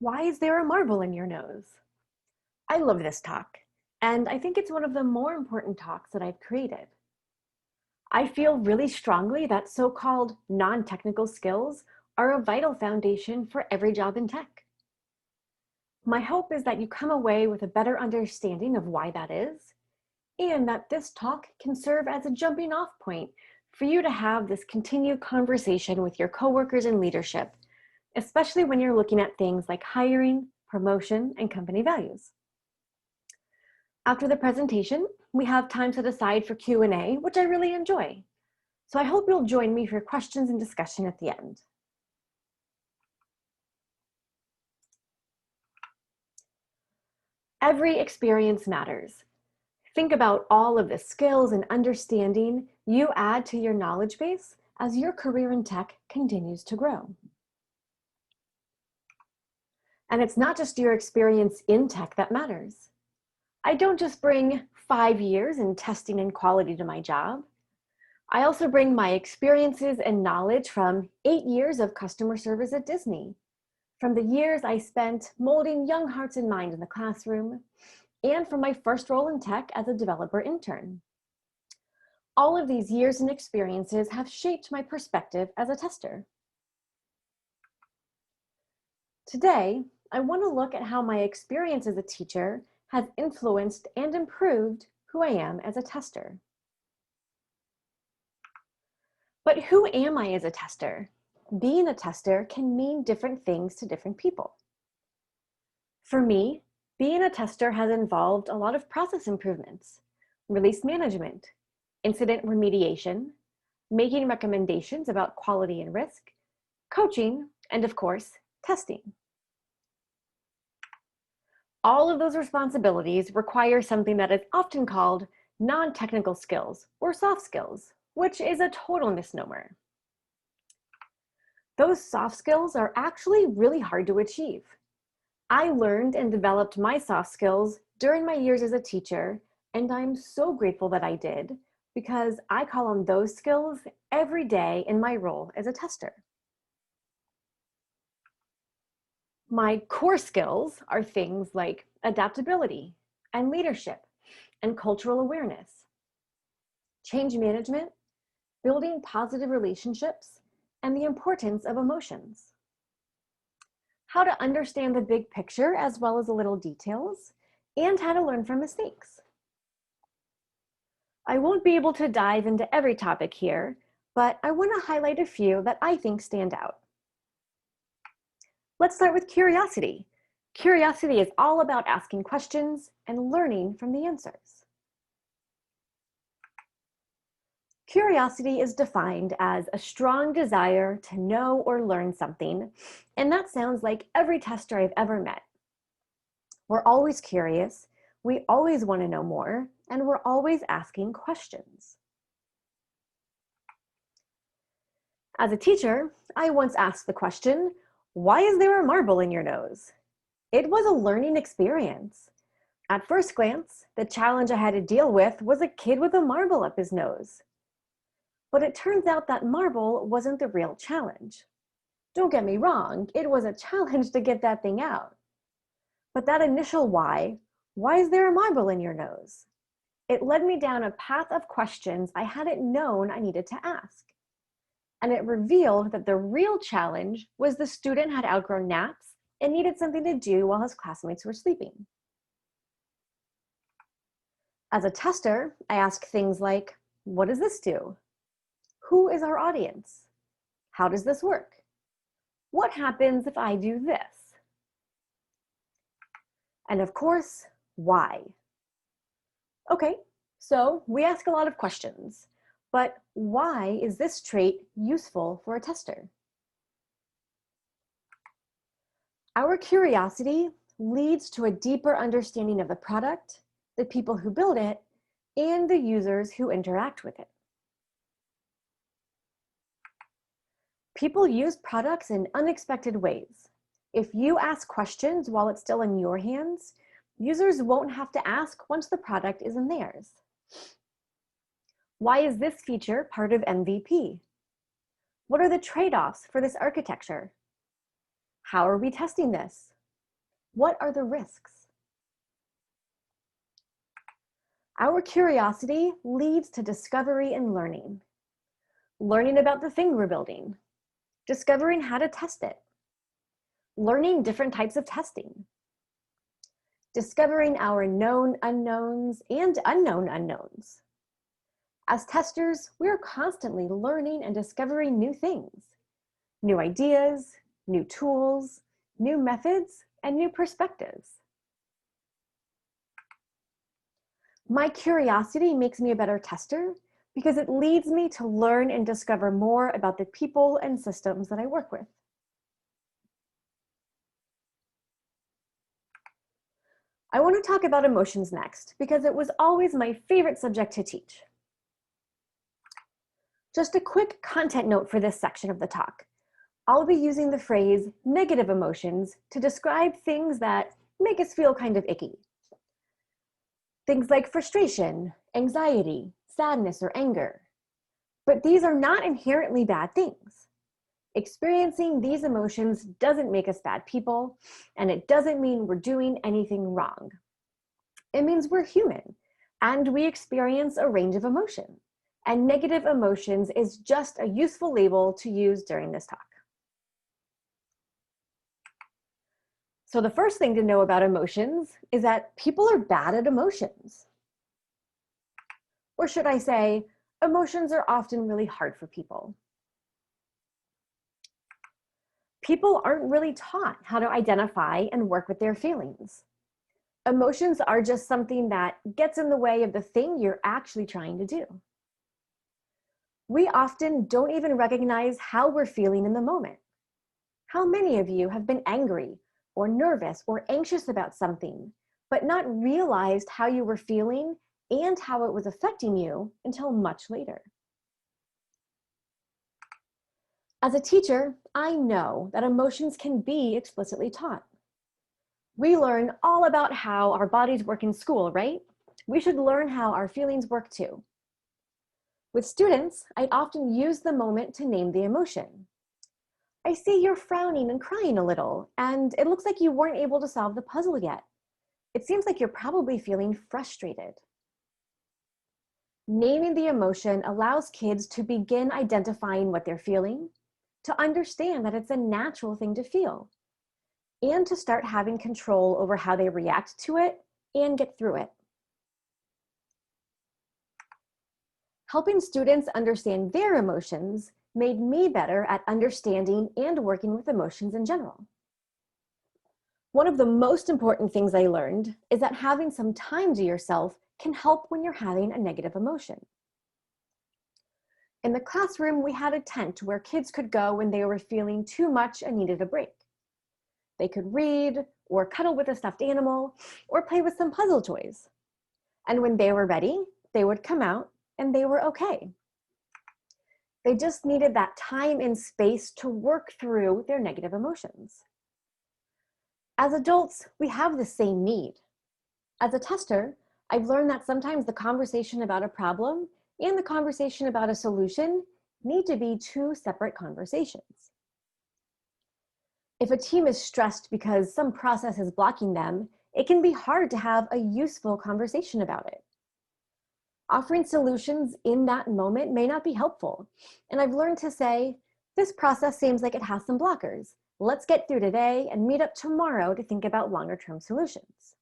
Why is there a marble in your nose? I love this talk, and I think it's one of the more important talks that I've created. I feel really strongly that so-called non-technical skills are a vital foundation for every job in tech. My hope is that you come away with a better understanding of why that is, and that this talk can serve as a jumping off point for you to have this continued conversation with your coworkers and leadership, especially when you're looking at things like hiring, promotion, and company values. After the presentation, we have time set aside for Q&A, which I really enjoy. So I hope you'll join me for questions and discussion at the end. Every experience matters. Think about all of the skills and understanding you add to your knowledge base as your career in tech continues to grow. And it's not just your experience in tech that matters. I don't just bring 5 years in testing and quality to my job. I also bring my experiences and knowledge from 8 years of customer service at Disney, from the years I spent molding young hearts and minds in the classroom, and from my first role in tech as a developer intern. All of these years and experiences have shaped my perspective as a tester. Today, I want to look at how my experience as a teacher has influenced and improved who I am as a tester. But who am I as a tester? Being a tester can mean different things to different people. For me, being a tester has involved a lot of process improvements, release management, incident remediation, making recommendations about quality and risk, coaching, and of course, testing. All of those responsibilities require something that is often called non-technical skills or soft skills, which is a total misnomer. Those soft skills are actually really hard to achieve. I learned and developed my soft skills during my years as a teacher, and I'm so grateful that I did because I call on those skills every day in my role as a tester. My core skills are things like adaptability and leadership and cultural awareness, change management, building positive relationships, and the importance of emotions. How to understand the big picture as well as the little details, and how to learn from mistakes. I won't be able to dive into every topic here, but I want to highlight a few that I think stand out. Let's start with curiosity. Curiosity is all about asking questions and learning from the answers. Curiosity is defined as a strong desire to know or learn something, and that sounds like every tester I've ever met. We're always curious, we always want to know more, and we're always asking questions. As a teacher, I once asked the question, why is there a marble in your nose? It was a learning experience. At first glance, the challenge I had to deal with was a kid with a marble up his nose. But it turns out that marble wasn't the real challenge. Don't get me wrong, it was a challenge to get that thing out. But that initial why is there a marble in your nose? It led me down a path of questions I hadn't known I needed to ask. And it revealed that the real challenge was the student had outgrown naps and needed something to do while his classmates were sleeping. As a tester, I ask things like, what does this do? Who is our audience? How does this work? What happens if I do this? And of course, why? Okay, so we ask a lot of questions, but why is this trait useful for a tester? Our curiosity leads to a deeper understanding of the product, the people who build it, and the users who interact with it. People use products in unexpected ways. If you ask questions while it's still in your hands, users won't have to ask once the product is in theirs. Why is this feature part of MVP? What are the trade-offs for this architecture? How are we testing this? What are the risks? Our curiosity leads to discovery and learning. Learning about the thing we're building, discovering how to test it, learning different types of testing, discovering our known unknowns and unknown unknowns. As testers, we are constantly learning and discovering new things, new ideas, new tools, new methods, and new perspectives. My curiosity makes me a better tester because it leads me to learn and discover more about the people and systems that I work with. I want to talk about emotions next because it was always my favorite subject to teach. Just a quick content note for this section of the talk. I'll be using the phrase negative emotions to describe things that make us feel kind of icky. Things like frustration, anxiety, sadness, or anger. But these are not inherently bad things. Experiencing these emotions doesn't make us bad people, and it doesn't mean we're doing anything wrong. It means we're human, and we experience a range of emotion. And negative emotions is just a useful label to use during this talk. So the first thing to know about emotions is that people are bad at emotions. Or should I say, emotions are often really hard for people. People aren't really taught how to identify and work with their feelings. Emotions are just something that gets in the way of the thing you're actually trying to do. We often don't even recognize how we're feeling in the moment. How many of you have been angry or nervous or anxious about something, but not realized how you were feeling and how it was affecting you until much later? As a teacher, I know that emotions can be explicitly taught. We learn all about how our bodies work in school, right? We should learn how our feelings work too. With students, I often use the moment to name the emotion. I see you're frowning and crying a little, and it looks like you weren't able to solve the puzzle yet. It seems like you're probably feeling frustrated. Naming the emotion allows kids to begin identifying what they're feeling, to understand that it's a natural thing to feel, and to start having control over how they react to it and get through it. Helping students understand their emotions made me better at understanding and working with emotions in general. One of the most important things I learned is that having some time to yourself can help when you're having a negative emotion. In the classroom, we had a tent where kids could go when they were feeling too much and needed a break. They could read, or cuddle with a stuffed animal, or play with some puzzle toys. And when they were ready, they would come out and they were okay. They just needed that time and space to work through their negative emotions. As adults, we have the same need. As a tester, I've learned that sometimes the conversation about a problem and the conversation about a solution need to be two separate conversations. If a team is stressed because some process is blocking them, it can be hard to have a useful conversation about it. Offering solutions in that moment may not be helpful, and I've learned to say, this process seems like it has some blockers. Let's get through today and meet up tomorrow to think about longer-term solutions.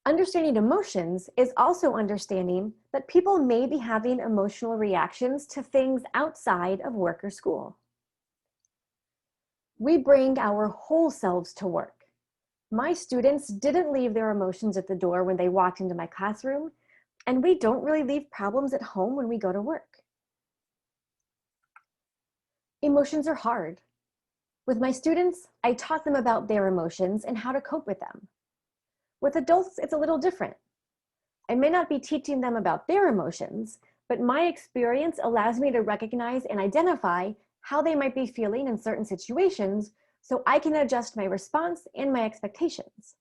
Understanding emotions is also understanding that people may be having emotional reactions to things outside of work or school. We bring our whole selves to work. My students didn't leave their emotions at the door when they walked into my classroom, and we don't really leave problems at home when we go to work. Emotions are hard. With my students, I taught them about their emotions and how to cope with them. With adults, it's a little different. I may not be teaching them about their emotions, but my experience allows me to recognize and identify how they might be feeling in certain situations so I can adjust my response and my expectations.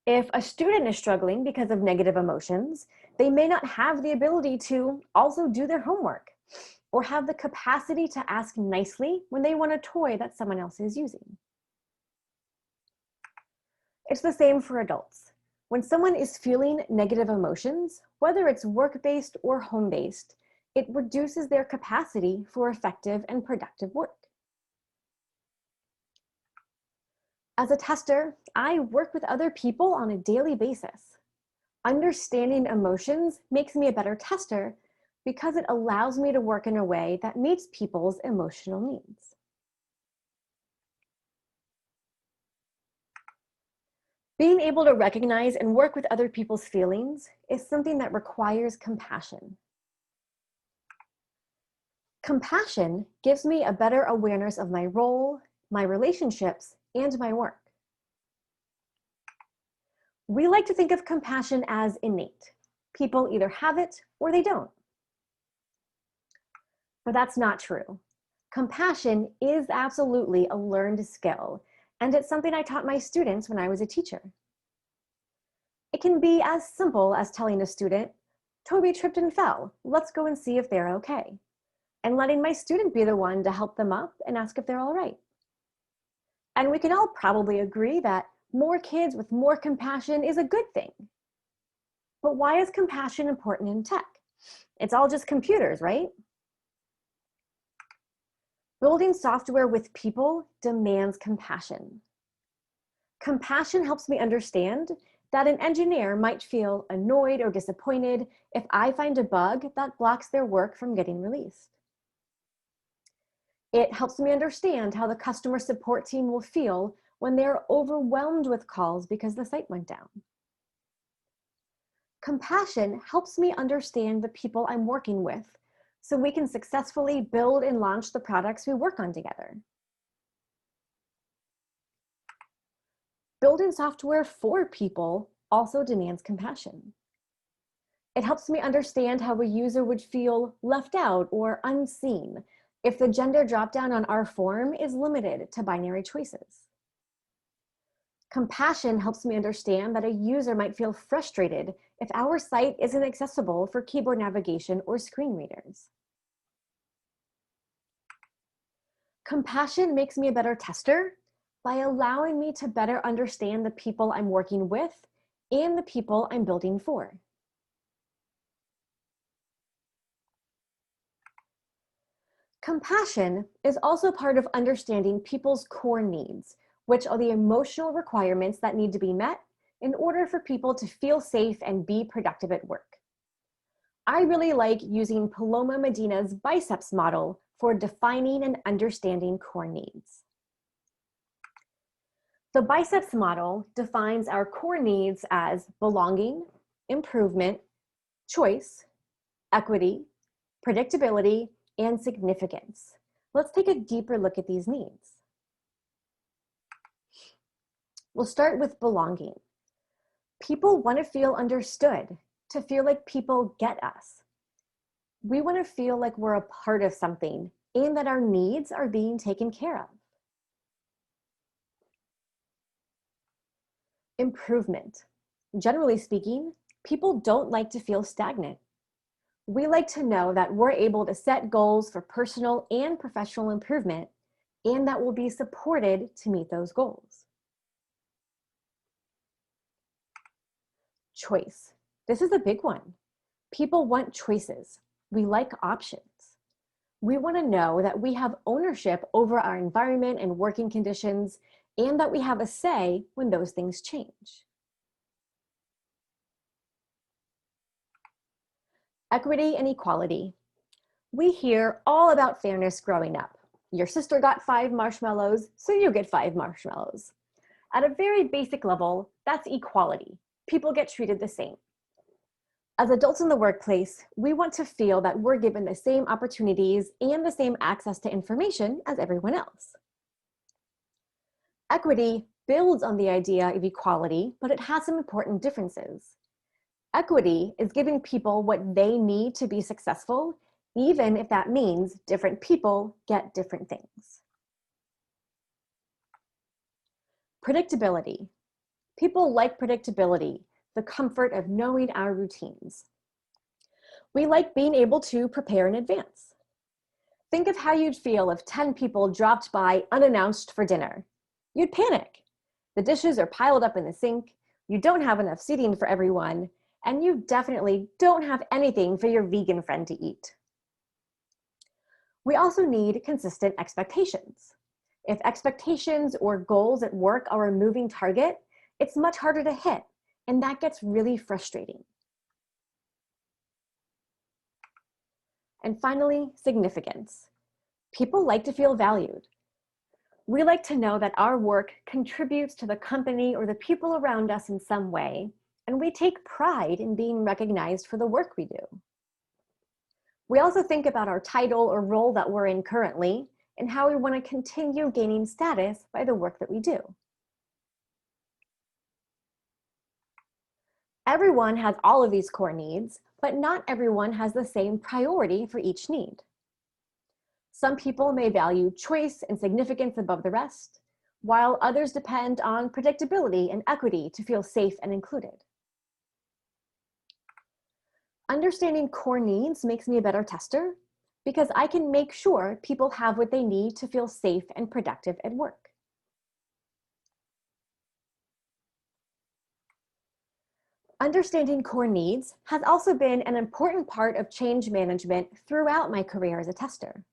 If a student is struggling because of negative emotions, they may not have the ability to also do their homework, or have the capacity to ask nicely when they want a toy that someone else is using. It's the same for adults. When someone is feeling negative emotions, whether it's work-based or home-based, it reduces their capacity for effective and productive work. As a tester, I work with other people on a daily basis. Understanding emotions makes me a better tester because it allows me to work in a way that meets people's emotional needs. Being able to recognize and work with other people's feelings is something that requires compassion. Compassion gives me a better awareness of my role, my relationships, and my work. We like to think of compassion as innate. People either have it or they don't. But that's not true. Compassion is absolutely a learned skill, and it's something I taught my students when I was a teacher. It can be as simple as telling a student, "Toby tripped and fell. Let's go and see if they're okay." And letting my student be the one to help them up and ask if they're all right. And we can all probably agree that more kids with more compassion is a good thing. But why is compassion important in tech? It's all just computers, right? Building software with people demands compassion. Compassion helps me understand that an engineer might feel annoyed or disappointed if I find a bug that blocks their work from getting released. It helps me understand how the customer support team will feel when they're overwhelmed with calls because the site went down. Compassion helps me understand the people I'm working with so we can successfully build and launch the products we work on together. Building software for people also demands compassion. It helps me understand how a user would feel left out or unseen if the gender dropdown on our form is limited to binary choices. Compassion helps me understand that a user might feel frustrated if our site isn't accessible for keyboard navigation or screen readers. Compassion makes me a better tester by allowing me to better understand the people I'm working with and the people I'm building for. Compassion is also part of understanding people's core needs, which are the emotional requirements that need to be met in order for people to feel safe and be productive at work. I really like using Paloma Medina's biceps model for defining and understanding core needs. The biceps model defines our core needs as belonging, improvement, choice, equity, predictability, and significance. Let's take a deeper look at these needs. We'll start with belonging. People want to feel understood, to feel like people get us. We want to feel like we're a part of something and that our needs are being taken care of. Improvement. Generally speaking, people don't like to feel stagnant. We like to know that we're able to set goals for personal and professional improvement and that we'll be supported to meet those goals. Choice. This is a big one. People want choices. We like options. We want to know that we have ownership over our environment and working conditions, and that we have a say when those things change. Equity and equality. We hear all about fairness growing up. Your sister got 5 marshmallows, so you get 5 marshmallows. At a very basic level, that's equality. People get treated the same. As adults in the workplace, we want to feel that we're given the same opportunities and the same access to information as everyone else. Equity builds on the idea of equality, but it has some important differences. Equity is giving people what they need to be successful, even if that means different people get different things. Predictability. People like predictability, the comfort of knowing our routines. We like being able to prepare in advance. Think of how you'd feel if 10 people dropped by unannounced for dinner. You'd panic. The dishes are piled up in the sink, you don't have enough seating for everyone, and you definitely don't have anything for your vegan friend to eat. We also need consistent expectations. If expectations or goals at work are a moving target, it's much harder to hit, and that gets really frustrating. And finally, significance. People like to feel valued. We like to know that our work contributes to the company or the people around us in some way, and we take pride in being recognized for the work we do. We also think about our title or role that we're in currently and how we want to continue gaining status by the work that we do. Everyone has all of these core needs, but not everyone has the same priority for each need. Some people may value choice and significance above the rest, while others depend on predictability and equity to feel safe and included. Understanding core needs makes me a better tester because I can make sure people have what they need to feel safe and productive at work. Understanding core needs has also been an important part of change management throughout my career as a tester.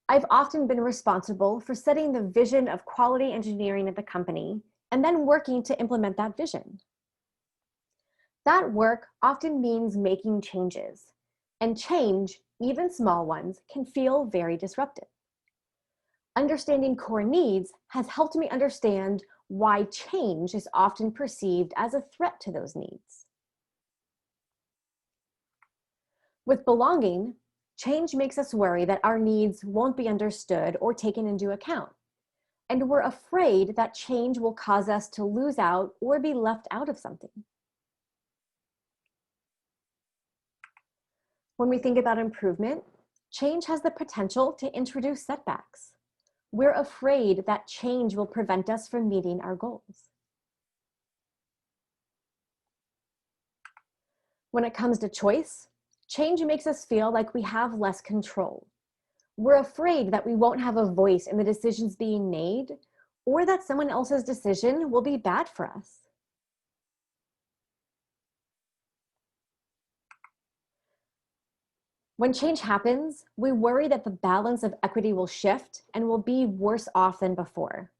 I've often been responsible for setting the vision of quality engineering at the company and then working to implement that vision. That work often means making changes, and change, even small ones, can feel very disruptive. Understanding core needs has helped me understand why change is often perceived as a threat to those needs. With belonging, change makes us worry that our needs won't be understood or taken into account, and we're afraid that change will cause us to lose out or be left out of something. When we think about improvement, change has the potential to introduce setbacks. We're afraid that change will prevent us from meeting our goals. When it comes to choice, change makes us feel like we have less control. We're afraid that we won't have a voice in the decisions being made, or that someone else's decision will be bad for us. When change happens, we worry that the balance of equity will shift and will be worse off than before.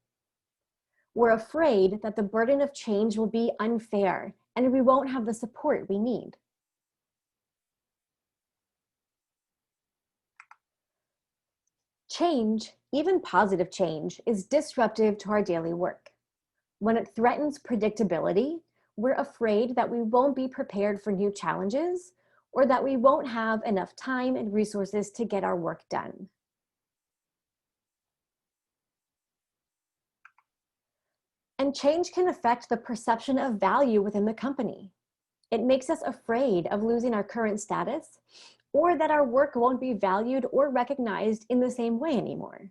We're afraid that the burden of change will be unfair and we won't have the support we need. Change, even positive change, is disruptive to our daily work. When it threatens predictability, we're afraid that we won't be prepared for new challenges or that we won't have enough time and resources to get our work done. And change can affect the perception of value within the company. It makes us afraid of losing our current status or that our work won't be valued or recognized in the same way anymore.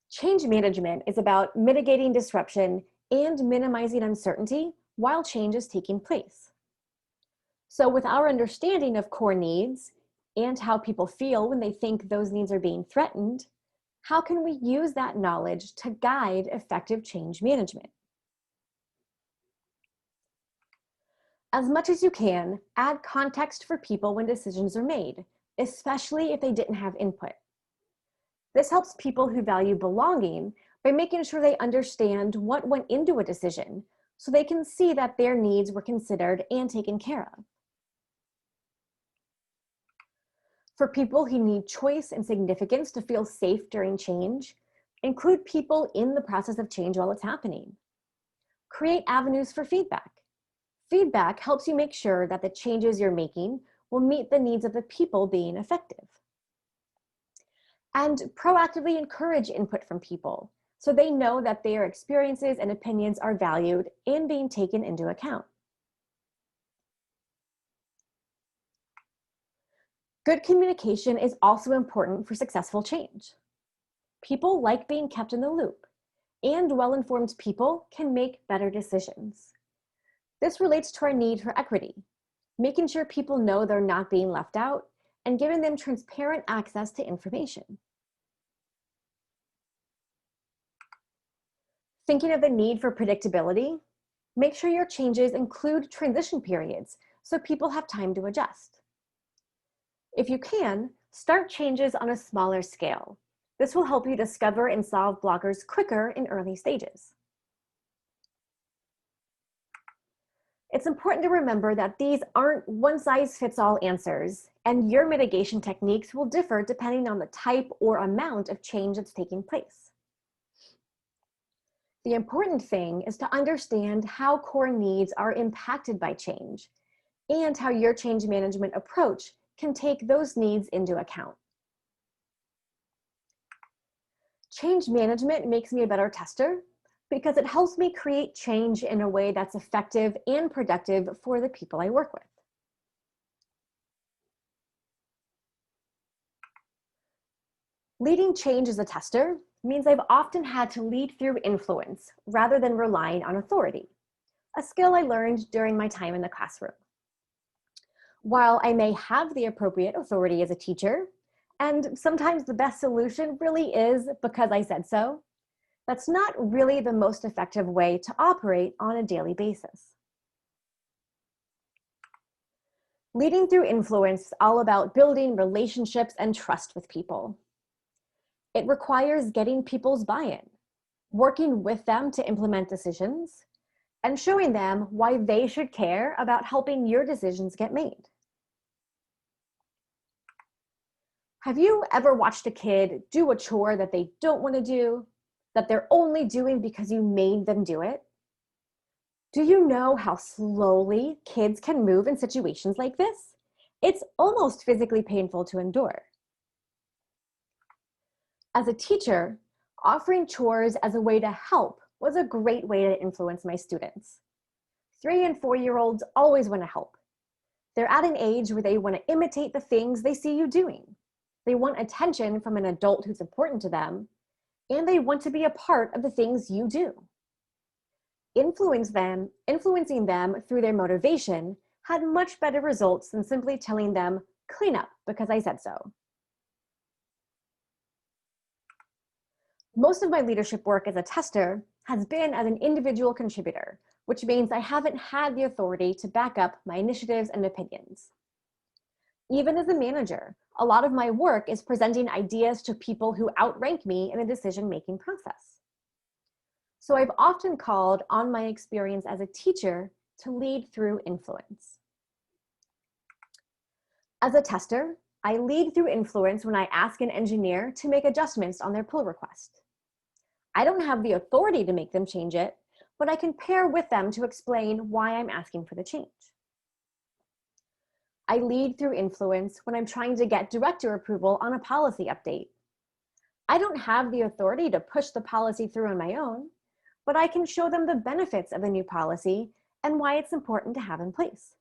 Change management is about mitigating disruption and minimizing uncertainty while change is taking place. So with our understanding of core needs and how people feel when they think those needs are being threatened, how can we use that knowledge to guide effective change management? As much as you can, add context for people when decisions are made, especially if they didn't have input. This helps people who value belonging by making sure they understand what went into a decision so they can see that their needs were considered and taken care of. For people who need choice and significance to feel safe during change, include people in the process of change while it's happening. Create avenues for feedback. Feedback helps you make sure that the changes you're making will meet the needs of the people being effective. And proactively encourage input from people so they know that their experiences and opinions are valued and being taken into account. Good communication is also important for successful change. People like being kept in the loop, and well-informed people can make better decisions. This relates to our need for equity. making sure people know they're not being left out, and giving them transparent access to information. Thinking of the need for predictability, make sure your changes include transition periods so people have time to adjust. If you can, start changes on a smaller scale. This will help you discover and solve blockers quicker in early stages. It's important to remember that these aren't one-size-fits-all answers, and your mitigation techniques will differ depending on the type or amount of change that's taking place. The important thing is to understand how core needs are impacted by change and how your change management approach can take those needs into account. Change management makes me a better tester because it helps me create change in a way that's effective and productive for the people I work with. Leading change as a tester means I've often had to lead through influence rather than relying on authority, a skill I learned during my time in the classroom. While I may have the appropriate authority as a teacher, and sometimes the best solution really is because I said so, that's not really the most effective way to operate on a daily basis. Leading through influence is all about building relationships and trust with people. It requires getting people's buy-in, working with them to implement decisions, and showing them why they should care about helping your decisions get made. Have you ever watched a kid do a chore that they don't want to do, that they're only doing because you made them do it? Do you know how slowly kids can move in situations like this? It's almost physically painful to endure. As a teacher, offering chores as a way to help was a great way to influence my students. 3- and 4-year-olds always want to help. They're at an age where they want to imitate the things they see you doing. They want attention from an adult who's important to them, and they want to be a part of the things you do. Influencing them through their motivation had much better results than simply telling them, clean up because I said so. Most of my leadership work as a tester has been as an individual contributor, which means I haven't had the authority to back up my initiatives and opinions. Even as a manager, a lot of my work is presenting ideas to people who outrank me in the decision-making process. So I've often called on my experience as a teacher to lead through influence. As a tester, I lead through influence when I ask an engineer to make adjustments on their pull request. I don't have the authority to make them change it, but I can pair with them to explain why I'm asking for the change. I lead through influence when I'm trying to get director approval on a policy update. I don't have the authority to push the policy through on my own, but I can show them the benefits of the new policy and why it's important to have in place.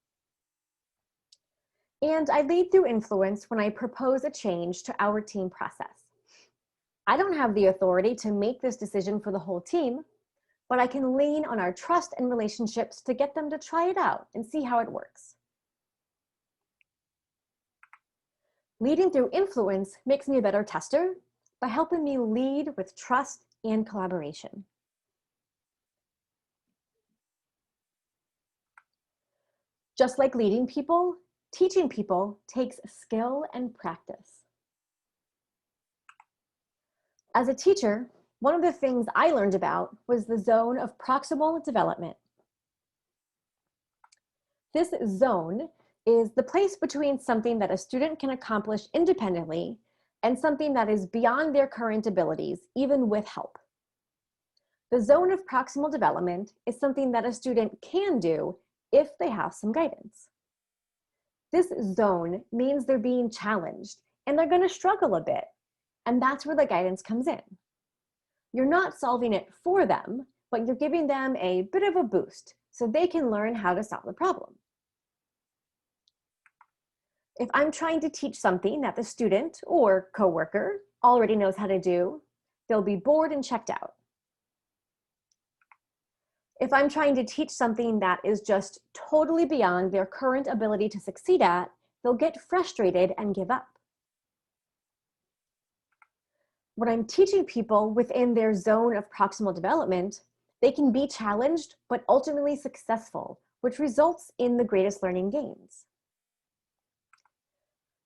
And I lead through influence when I propose a change to our team process. I don't have the authority to make this decision for the whole team, but I can lean on our trust and relationships to get them to try it out and see how it works. Leading through influence makes me a better tester by helping me lead with trust and collaboration. Just like leading people, teaching people takes skill and practice. As a teacher, one of the things I learned about was the zone of proximal development. This zone is the place between something that a student can accomplish independently and something that is beyond their current abilities, even with help. The zone of proximal development is something that a student can do if they have some guidance. This zone means they're being challenged and they're going to struggle a bit, and that's where the guidance comes in. You're not solving it for them, but you're giving them a bit of a boost so they can learn how to solve the problem. If I'm trying to teach something that the student or coworker already knows how to do, they'll be bored and checked out. If I'm trying to teach something that is just totally beyond their current ability to succeed at, they'll get frustrated and give up. When I'm teaching people within their zone of proximal development, they can be challenged but ultimately successful, which results in the greatest learning gains.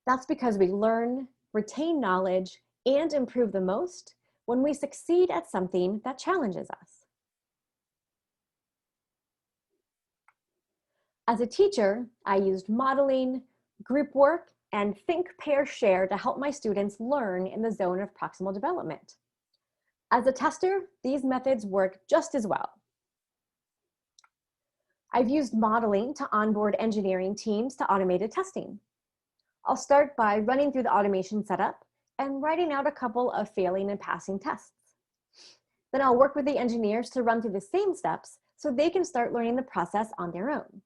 That's because we learn, retain knowledge, and improve the most when we succeed at something that challenges us. As a teacher, I used modeling, group work, and think, pair, share to help my students learn in the zone of proximal development. As a tester, these methods work just as well. I've used modeling to onboard engineering teams to automated testing. I'll start by running through the automation setup and writing out a couple of failing and passing tests. Then I'll work with the engineers to run through the same steps so they can start learning the process on their own.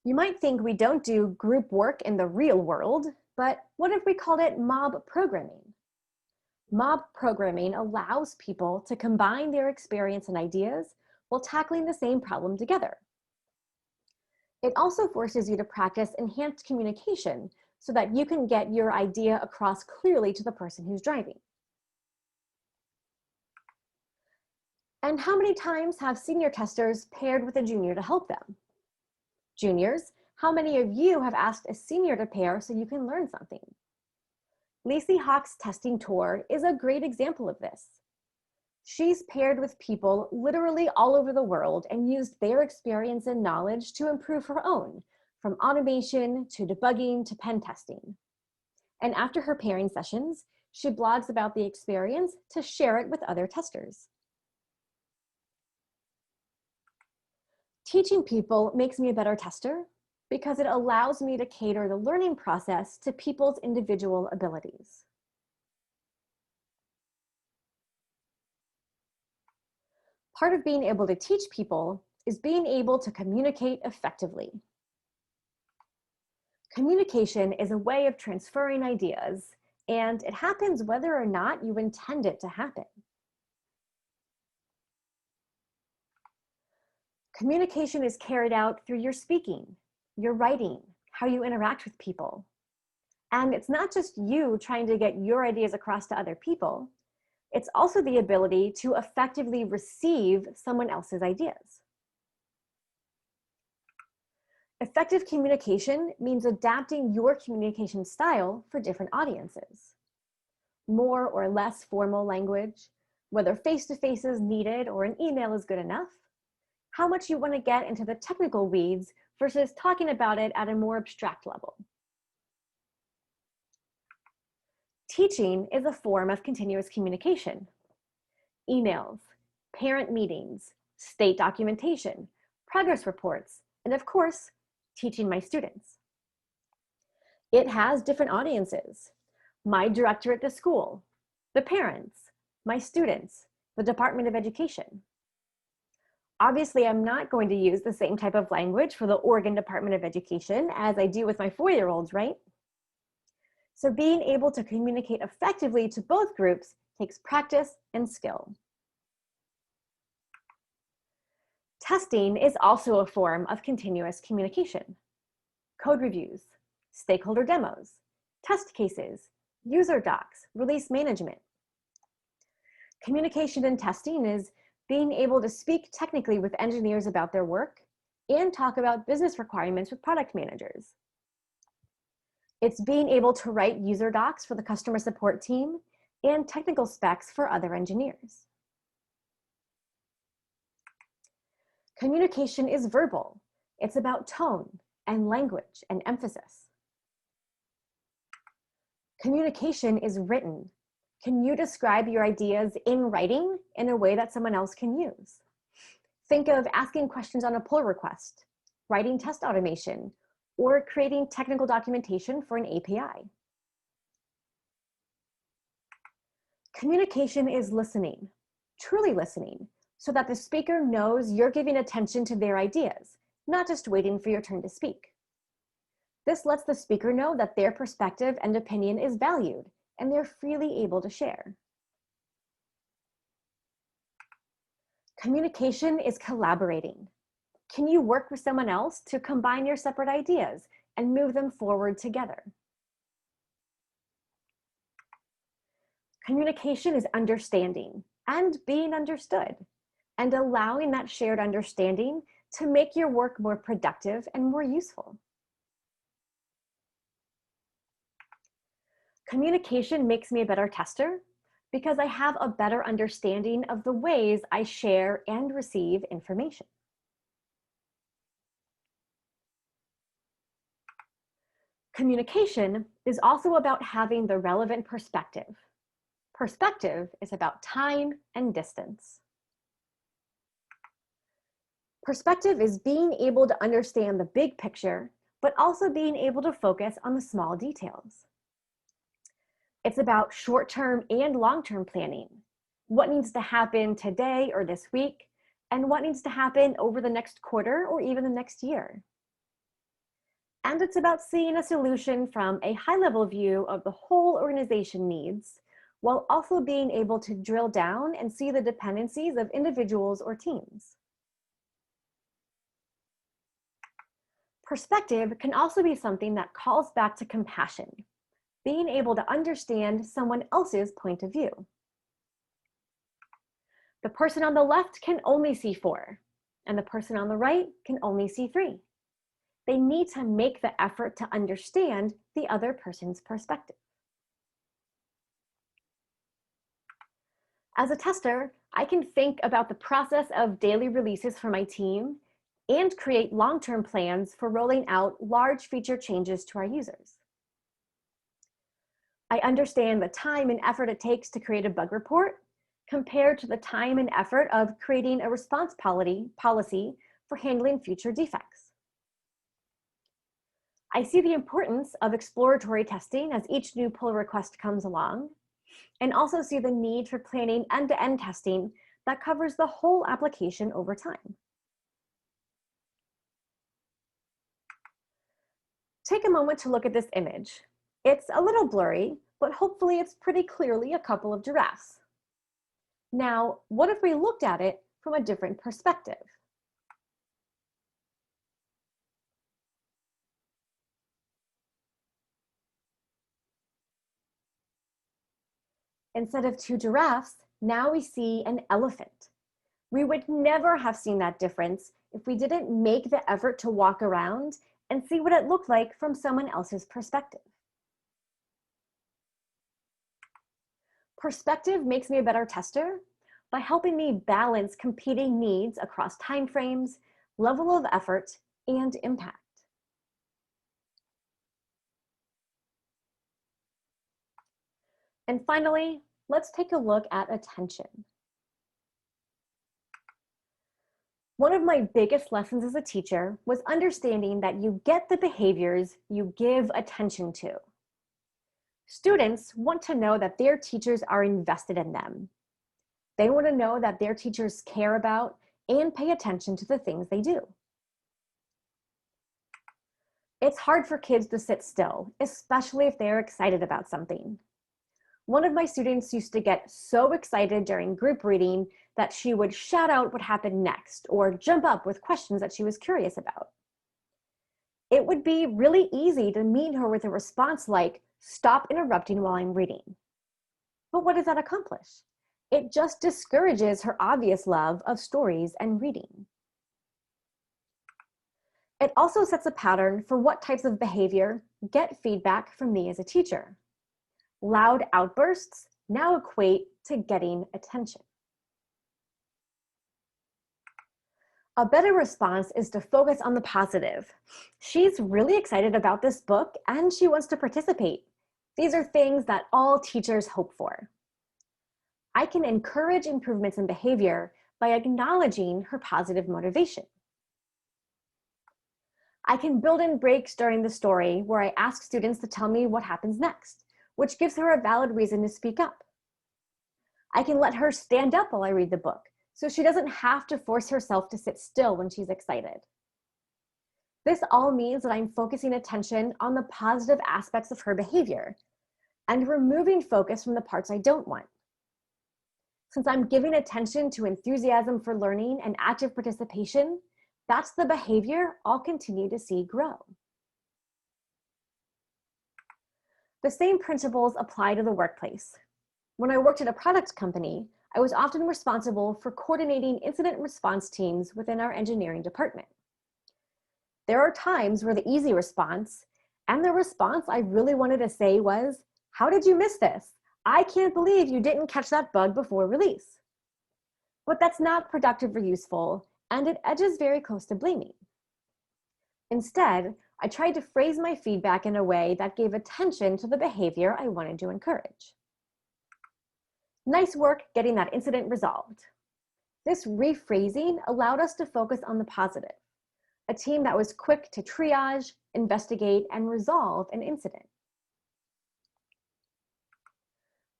You might think we don't do group work in the real world, but what if we called it mob programming? Mob programming allows people to combine their experience and ideas while tackling the same problem together. It also forces you to practice enhanced communication so that you can get your idea across clearly to the person who's driving. And how many times have senior testers paired with a junior to help them? Juniors, how many of you have asked a senior to pair so you can learn something? Lacey Hawk's testing tour is a great example of this. She's paired with people literally all over the world and used their experience and knowledge to improve her own, from automation to debugging to pen testing. And after her pairing sessions, she blogs about the experience to share it with other testers. Teaching people makes me a better tester because it allows me to cater the learning process to people's individual abilities. Part of being able to teach people is being able to communicate effectively. Communication is a way of transferring ideas, and it happens whether or not you intend it to happen. Communication is carried out through your speaking, your writing, how you interact with people. And it's not just you trying to get your ideas across to other people, it's also the ability to effectively receive someone else's ideas. Effective communication means adapting your communication style for different audiences. More or less formal language, whether face-to-face is needed or an email is good enough, how much you want to get into the technical weeds versus talking about it at a more abstract level. Teaching is a form of continuous communication. Emails, parent meetings, state documentation, progress reports, and of course, teaching my students. It has different audiences. My director at the school, the parents, my students, the Department of Education. Obviously, I'm not going to use the same type of language for the Oregon Department of Education as I do with my 4-year-olds, right? So being able to communicate effectively to both groups takes practice and skill. Testing is also a form of continuous communication. Code reviews, stakeholder demos, test cases, user docs, release management. Communication and testing is being able to speak technically with engineers about their work and talk about business requirements with product managers. It's being able to write user docs for the customer support team and technical specs for other engineers. Communication is verbal. It's about tone and language and emphasis. Communication is written. Can you describe your ideas in writing in a way that someone else can use? Think of asking questions on a pull request, writing test automation, or creating technical documentation for an API. Communication is listening, truly listening, so that the speaker knows you're giving attention to their ideas, not just waiting for your turn to speak. This lets the speaker know that their perspective and opinion is valued, and they're freely able to share. Communication is collaborating. Can you work with someone else to combine your separate ideas and move them forward together? Communication is understanding and being understood, and allowing that shared understanding to make your work more productive and more useful. Communication makes me a better tester because I have a better understanding of the ways I share and receive information. Communication is also about having the relevant perspective. Perspective is about time and distance. Perspective is being able to understand the big picture, but also being able to focus on the small details. It's about short-term and long-term planning. What needs to happen today or this week, and what needs to happen over the next quarter or even the next year. And it's about seeing a solution from a high-level view of the whole organization needs, while also being able to drill down and see the dependencies of individuals or teams. Perspective can also be something that calls back to compassion, being able to understand someone else's point of view. The person on the left can only see 4, and the person on the right can only see 3. They need to make the effort to understand the other person's perspective. As a tester, I can think about the process of daily releases for my team and create long-term plans for rolling out large feature changes to our users. I understand the time and effort it takes to create a bug report compared to the time and effort of creating a response policy for handling future defects. I see the importance of exploratory testing as each new pull request comes along, and also see the need for planning end-to-end testing that covers the whole application over time. Take a moment to look at this image. It's a little blurry, but hopefully it's pretty clearly a couple of giraffes. Now, what if we looked at it from a different perspective? Instead of 2 giraffes, now we see an elephant. We would never have seen that difference if we didn't make the effort to walk around and see what it looked like from someone else's perspective. Perspective makes me a better tester by helping me balance competing needs across timeframes, level of effort, and impact. And finally, let's take a look at attention. One of my biggest lessons as a teacher was understanding that you get the behaviors you give attention to. Students want to know that their teachers are invested in them. They want to know that their teachers care about and pay attention to the things they do. It's hard for kids to sit still, especially if they're excited about something. One of my students used to get so excited during group reading that she would shout out what happened next or jump up with questions that she was curious about. It would be really easy to meet her with a response like, "Stop interrupting while I'm reading." But what does that accomplish? It just discourages her obvious love of stories and reading. It also sets a pattern for what types of behavior get feedback from me as a teacher. Loud outbursts now equate to getting attention. A better response is to focus on the positive. She's really excited about this book and she wants to participate. These are things that all teachers hope for. I can encourage improvements in behavior by acknowledging her positive motivation. I can build in breaks during the story where I ask students to tell me what happens next, which gives her a valid reason to speak up. I can let her stand up while I read the book, so she doesn't have to force herself to sit still when she's excited. This all means that I'm focusing attention on the positive aspects of her behavior and removing focus from the parts I don't want. Since I'm giving attention to enthusiasm for learning and active participation, that's the behavior I'll continue to see grow. The same principles apply to the workplace. When I worked at a product company, I was often responsible for coordinating incident response teams within our engineering department. There are times where the easy response, and the response I really wanted to say was, "How did you miss this? I can't believe you didn't catch that bug before release." But that's not productive or useful, and it edges very close to blaming. Instead, I tried to phrase my feedback in a way that gave attention to the behavior I wanted to encourage. "Nice work getting that incident resolved." This rephrasing allowed us to focus on the positive, a team that was quick to triage, investigate, and resolve an incident.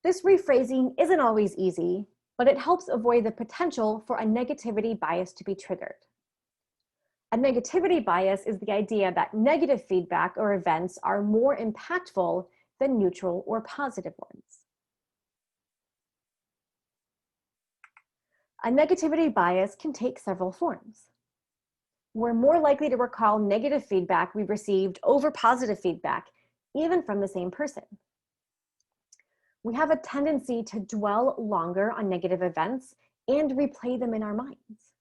This rephrasing isn't always easy, but it helps avoid the potential for a negativity bias to be triggered. A negativity bias is the idea that negative feedback or events are more impactful than neutral or positive ones. A negativity bias can take several forms. We're more likely to recall negative feedback we received over positive feedback, even from the same person. We have a tendency to dwell longer on negative events and replay them in our minds.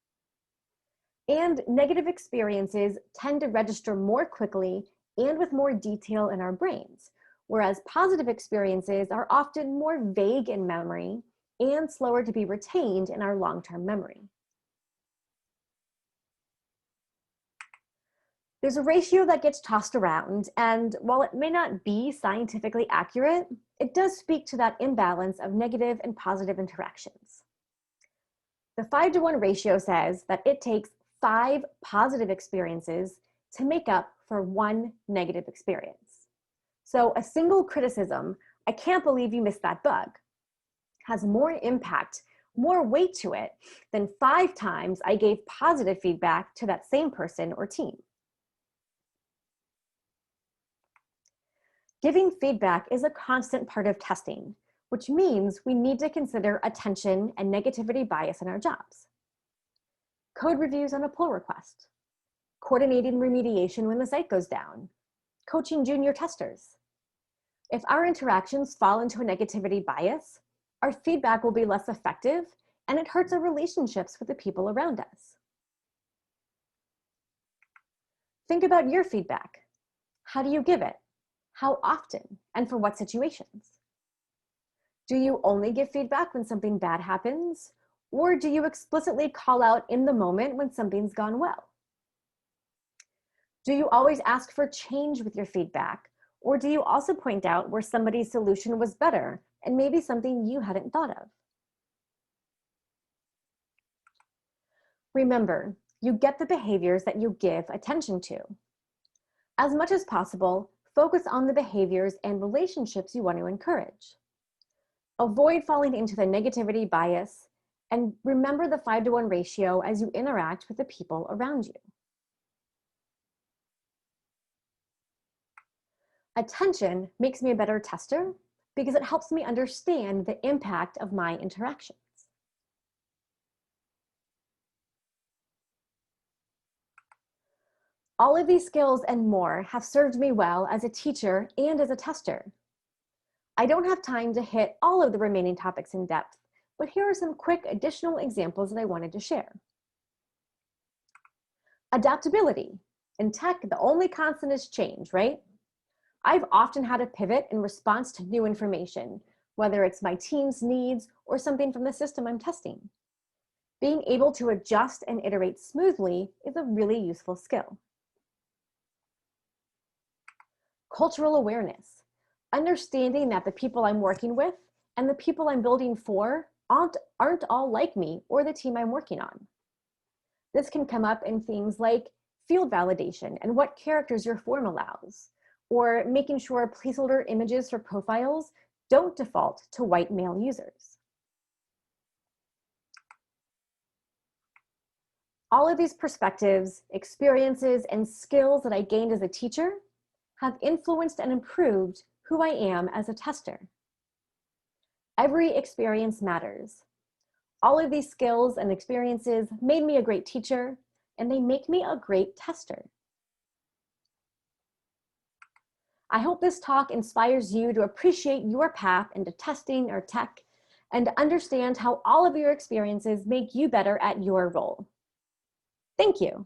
And negative experiences tend to register more quickly and with more detail in our brains, whereas positive experiences are often more vague in memory and slower to be retained in our long-term memory. There's a ratio that gets tossed around, and while it may not be scientifically accurate, it does speak to that imbalance of negative and positive interactions. The 5-to-1 ratio says that it takes 5 positive experiences to make up for 1 negative experience. So a single criticism, "I can't believe you missed that bug," has more impact, more weight to it than 5 times I gave positive feedback to that same person or team. Giving feedback is a constant part of testing, which means we need to consider attention and negativity bias in our jobs. Code reviews on a pull request, coordinating remediation when the site goes down, coaching junior testers. If our interactions fall into a negativity bias, our feedback will be less effective and it hurts our relationships with the people around us. Think about your feedback. How do you give it? How often, and for what situations? Do you only give feedback when something bad happens, or do you explicitly call out in the moment when something's gone well? Do you always ask for change with your feedback, or do you also point out where somebody's solution was better and maybe something you hadn't thought of? Remember, you get the behaviors that you give attention to. As much as possible, focus on the behaviors and relationships you want to encourage. Avoid falling into the negativity bias, and remember the 5-to-1 ratio as you interact with the people around you. Attention makes me a better tester because it helps me understand the impact of my interactions. All of these skills and more have served me well as a teacher and as a tester. I don't have time to hit all of the remaining topics in depth, but here are some quick additional examples that I wanted to share. Adaptability. In tech, the only constant is change, right? I've often had to pivot in response to new information, whether it's my team's needs or something from the system I'm testing. Being able to adjust and iterate smoothly is a really useful skill. Cultural awareness. Understanding that the people I'm working with and the people I'm building for aren't all like me or the team I'm working on. This can come up in things like field validation and what characters your form allows, or making sure placeholder images for profiles don't default to white male users. All of these perspectives, experiences, and skills that I gained as a teacher have influenced and improved who I am as a tester. Every experience matters. All of these skills and experiences made me a great teacher, and they make me a great tester. I hope this talk inspires you to appreciate your path into testing or tech and understand how all of your experiences make you better at your role. Thank you.